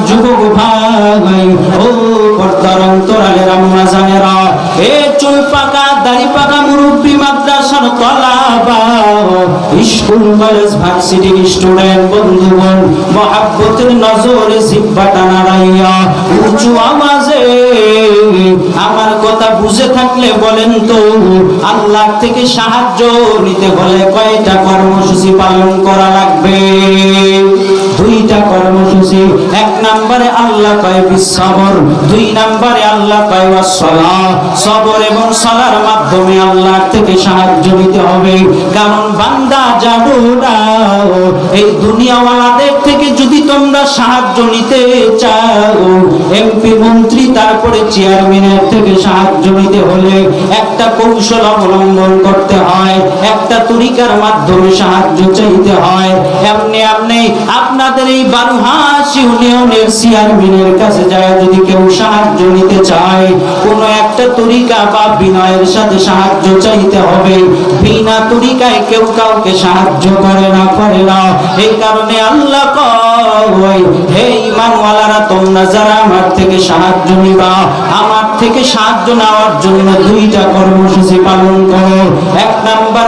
যুবক ভাই ও পর্দার অন্তরালের আম্মা জানেরা, এ চুল পাকা দাড়ি পাকা মুরব্বী মাদ্রাসার তলাবা স্কুল কলেজ ভার্সিটির স্টুডেন্ট বন্ধুগণ, মহাব্বতের নজরে জিহ্বাটা নাড়াইয়া উঁচু আওয়াজে আমার কথা বুঝে থাকলে বলেন তো, আল্লাহ থেকে সাহায্য নিতে হলে কয়টা কর্মসূচি পালন করা লাগবে? দুইটা কর্মসূচি। এক নম্বরে আল্লাহ কয় বিসবর, দুই নম্বরে আল্লাহ কয় ওয়াসসালাহ। সবর এবং সালার মাধ্যমে আল্লাহ থেকে সাহায্য নিতে হবে। কারণ বান্দা জানো না, এই দুনিয়াওয়ালাদের থেকে যদি তোমরা সাহায্য নিতে চাও, এমপি মন্ত্রী তারপরে চেয়ারম্যানের থেকে সাহায্য নিতে হলে একটা কৌশল অবলম্বন করতে হয়, একটা তরিকার মাধ্যমে সাহায্য চাইতে হয়। এমনি এমনি আপনাদের এই বারুহাস ইউনিয়নের চেয়ারম্যানের কাছে যায় যদি কেউ সাহায্য নিতে চায়, কোনো একটা তরিকা বা বিনয়ের সাথে সাহায্য চাইতে হবে। বিনা তরিকায় কেউ কাউকে সাহায্য করে না। এই কারণে আল্লাহ কয়, হে ঈমানওয়ালারা, তোমরা যারা আমার থেকে সাহায্য নিবা, আমার থেকে সাহায্য নেওয়ার জন্য দুইটা কর্মসূচি পালন করো। এক নাম্বার